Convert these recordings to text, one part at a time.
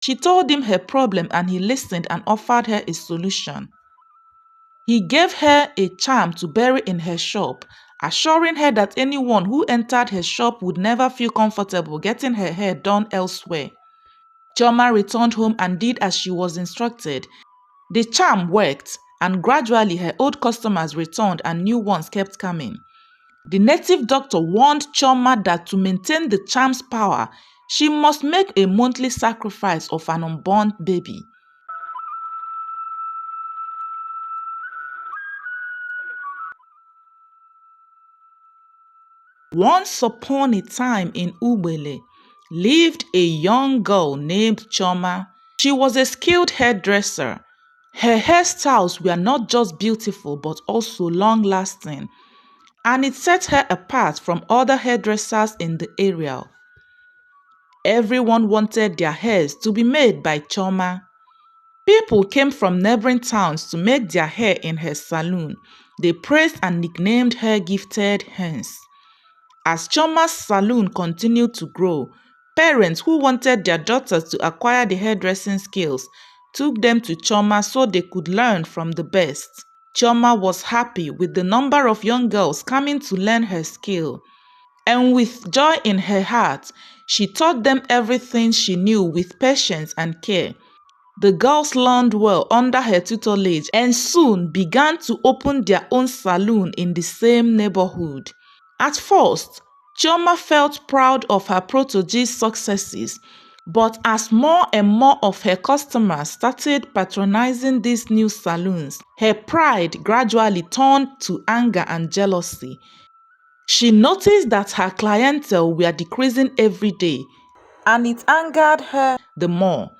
She told him her problem and he listened and offered her a solution. He gave her a charm to bury in her shop, assuring her that anyone who entered her shop would never feel comfortable getting her hair done elsewhere. Chioma returned home and did as she was instructed. The charm worked, and gradually her old customers returned and new ones kept coming. The native doctor warned Chioma that to maintain the charm's power, she must make a monthly sacrifice of an unborn baby. Once upon a time in Ugbele lived a young girl named Chioma. She was a skilled hairdresser. Her hairstyles were not just beautiful but also long-lasting, and it set her apart from other hairdressers in the area. Everyone wanted their hairs to be made by Chioma. People came from neighboring towns to make their hair in her salon. They praised and nicknamed her Gifted Hands. As Chioma's salon continued to grow, parents who wanted their daughters to acquire the hairdressing skills took them to Chioma so they could learn from the best. Chioma was happy with the number of young girls coming to learn her skill, and with joy in her heart, she taught them everything she knew with patience and care. The girls learned well under her tutelage and soon began to open their own salon in the same neighborhood. At first, Chioma felt proud of her protege's successes, but as more and more of her customers started patronizing these new salons, her pride gradually turned to anger and jealousy. She noticed that her clientele were decreasing every day, and it angered her the more.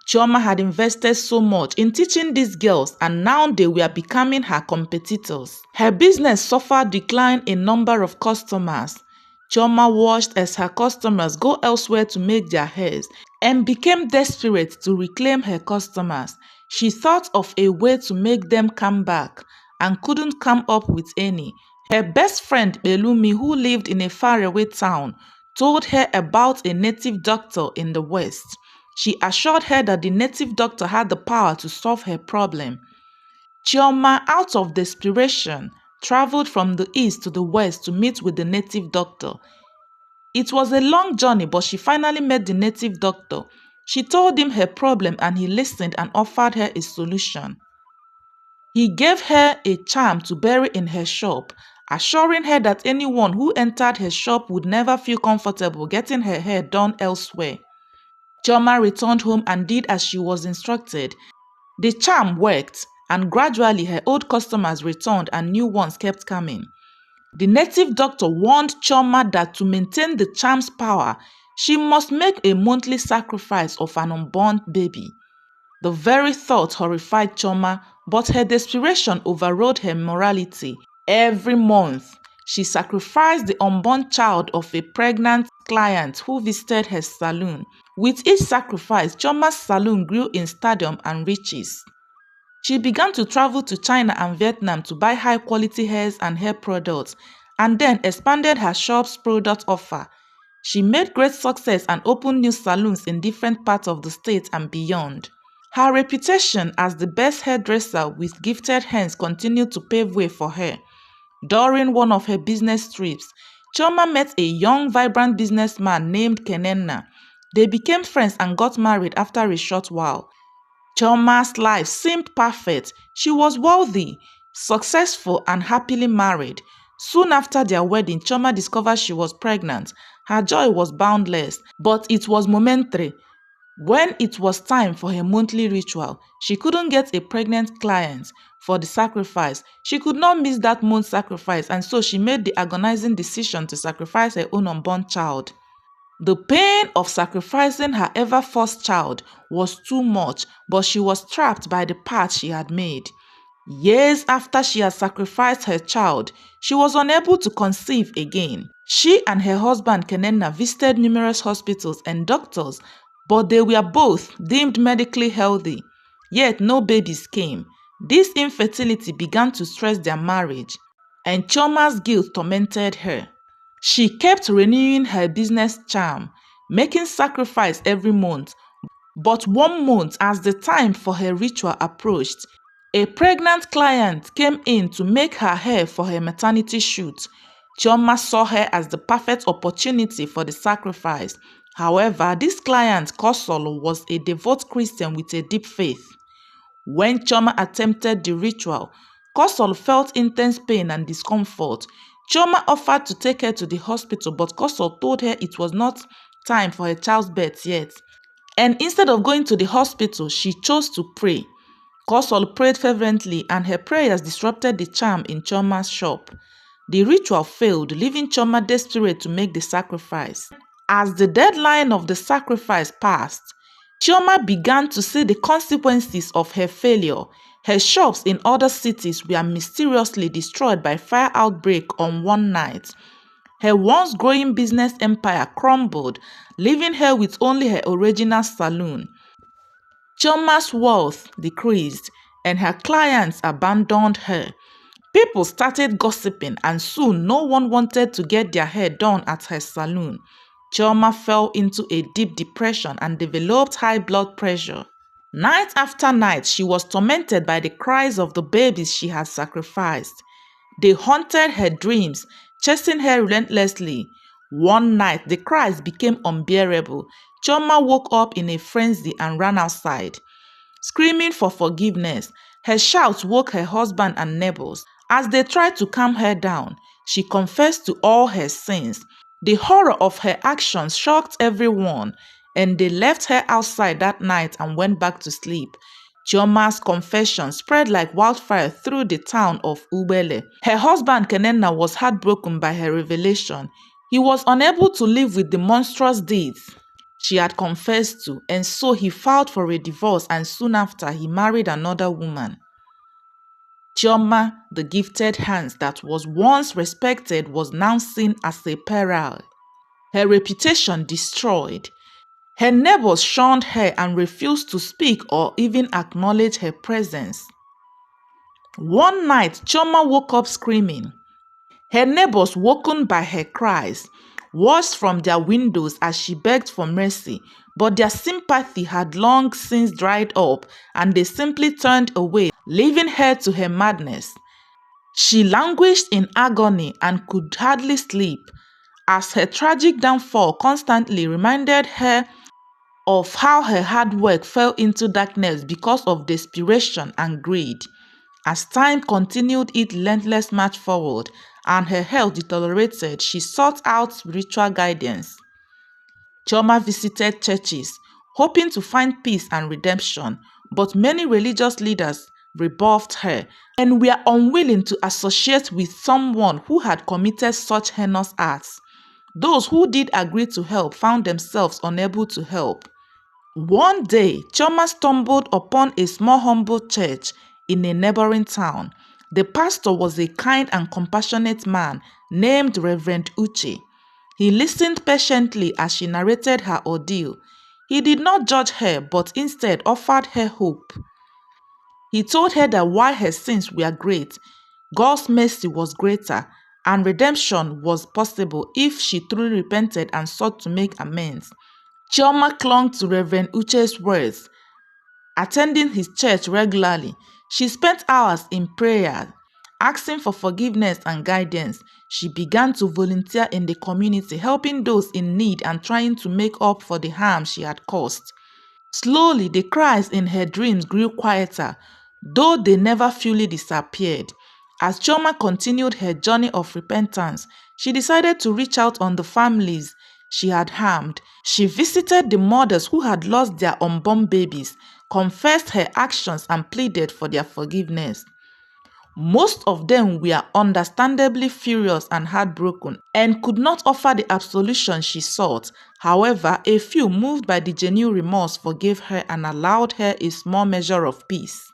Chioma had invested so much in teaching these girls, and now they were becoming her competitors. Her business suffered decline in number of customers. Chioma watched as her customers go elsewhere to make their hairs and became desperate to reclaim her customers. She thought of a way to make them come back and couldn't come up with any. Her best friend Belumi, who lived in a faraway town, told her about a native doctor in the West. She assured her that the native doctor had the power to solve her problem. Chioma, out of desperation, traveled from the east to the west to meet with the native doctor. It was a long journey, but she finally met the native doctor. She told him her problem and he listened and offered her a solution. He gave her a charm to bury in her shop, assuring her that anyone who entered her shop would never feel comfortable getting her hair done elsewhere. Chioma returned home and did as she was instructed. The charm worked, and gradually her old customers returned and new ones kept coming. The native doctor warned Chioma that to maintain the charm's power, she must make a monthly sacrifice of an unborn baby. The very thought horrified Chioma, but her desperation overrode her morality. Every month, she sacrificed the unborn child of a pregnant client who visited her salon. With each sacrifice, Chioma's salon grew in stardom and riches. She began to travel to China and Vietnam to buy high-quality hairs and hair products, and then expanded her shop's product offer. She made great success and opened new salons in different parts of the state and beyond. Her reputation as the best hairdresser with gifted hands continued to pave way for her. During one of her business trips, Chioma met a young, vibrant businessman named Kenenna. They became friends and got married after a short while. Chioma's life seemed perfect. She was wealthy, successful, and happily married. Soon after their wedding, Chioma discovered she was pregnant. Her joy was boundless, but it was momentary. When it was time for her monthly ritual, she couldn't get a pregnant client for the sacrifice. She could not miss that month's sacrifice, and so she made the agonizing decision to sacrifice her own unborn child. The pain of sacrificing her ever-first child was too much, but she was trapped by the path she had made. Years after she had sacrificed her child, she was unable to conceive again. She and her husband Kenenna visited numerous hospitals and doctors, but they were both deemed medically healthy. Yet no babies came. This infertility began to stress their marriage, and Chioma's guilt tormented her. She kept renewing her business charm, making sacrifice every month, But one month, as the time for her ritual approached, a pregnant client came in to make her hair for her maternity shoot. Chioma saw her as the perfect opportunity for the sacrifice. However, this client, Kosolo, was a devout Christian with a deep faith. When Chioma attempted the ritual, Kosol felt intense pain and discomfort. Chioma offered to take her to the hospital, but Kosol told her it was not time for her child's birth yet. And instead of going to the hospital, she chose to pray. Kosol prayed fervently, and her prayers disrupted the charm in Chioma's shop. The ritual failed, leaving Chioma desperate to make the sacrifice. As the deadline of the sacrifice passed, Chioma began to see the consequences of her failure. Her shops in other cities were mysteriously destroyed by fire outbreak on one night. Her once growing business empire crumbled, leaving her with only her original saloon. Chioma's wealth decreased, and her clients abandoned her. People started gossiping, and soon no one wanted to get their hair done at her saloon. Chioma fell into a deep depression and developed high blood pressure. Night after night, she was tormented by the cries of the babies she had sacrificed. They haunted her dreams, chasing her relentlessly. One night, the cries became unbearable. Chioma woke up in a frenzy and ran outside, screaming for forgiveness. Her shouts woke her husband and neighbors. As they tried to calm her down, she confessed to all her sins. The horror of her actions shocked everyone, and they left her outside that night and went back to sleep. Chioma's confession spread like wildfire through the town of Ubele. Her husband Kenenna was heartbroken by her revelation. He was unable to live with the monstrous deeds she had confessed to, and so he filed for a divorce, and soon after he married another woman. Chioma, the gifted hands that was once respected, was now seen as a peril. Her reputation destroyed. Her neighbors shunned her and refused to speak or even acknowledge her presence. One night, Chioma woke up screaming. Her neighbors, woken by her cries, watched from their windows as she begged for mercy, but their sympathy had long since dried up, and they simply turned away, leaving her to her madness. She languished in agony and could hardly sleep, as her tragic downfall constantly reminded her of how her hard work fell into darkness because of desperation and greed. As time continued its relentless march forward and her health deteriorated, she sought out spiritual guidance. Chioma visited churches, hoping to find peace and redemption, but many religious leaders rebuffed her and were unwilling to associate with someone who had committed such heinous acts. Those who did agree to help found themselves unable to help. One day, Chioma stumbled upon a small humble church in a neighboring town. The pastor was a kind and compassionate man named Reverend Uche. He listened patiently as she narrated her ordeal. He did not judge her, but instead offered her hope. He told her that while her sins were great, God's mercy was greater, and redemption was possible if she truly repented and sought to make amends. Chioma clung to Reverend Uche's words. Attending his church regularly, she spent hours in prayer, asking for forgiveness and guidance. She began to volunteer in the community, helping those in need and trying to make up for the harm she had caused. Slowly, the cries in her dreams grew quieter, though they never fully disappeared. As Chioma continued her journey of repentance, she decided to reach out on the families she had harmed. She visited the mothers who had lost their unborn babies, confessed her actions, and pleaded for their forgiveness. Most of them were understandably furious and heartbroken and could not offer the absolution she sought. However, a few, moved by the genuine remorse, forgave her and allowed her a small measure of peace.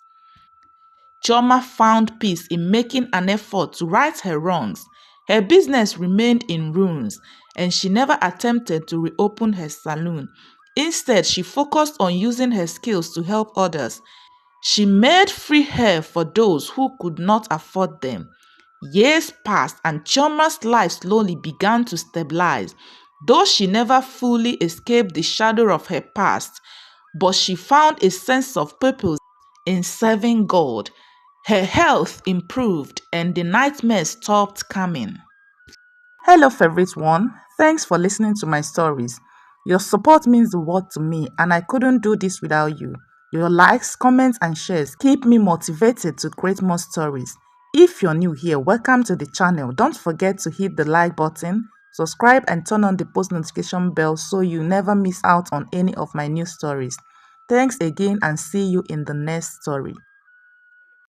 Chioma found peace in making an effort to right her wrongs. Her business remained in ruins, and she never attempted to reopen her saloon. Instead, she focused on using her skills to help others. She made free hair for those who could not afford them. Years passed, and Chioma's life slowly began to stabilize. Though she never fully escaped the shadow of her past, but she found a sense of purpose in serving God. Her health improved and the nightmares stopped coming. Hello, favorite one. Thanks for listening to my stories. Your support means the world to me, and I couldn't do this without you. Your likes, comments, and shares keep me motivated to create more stories. If you're new here, welcome to the channel. Don't forget to hit the like button, subscribe, and turn on the post notification bell so you never miss out on any of my new stories. Thanks again, and see you in the next story.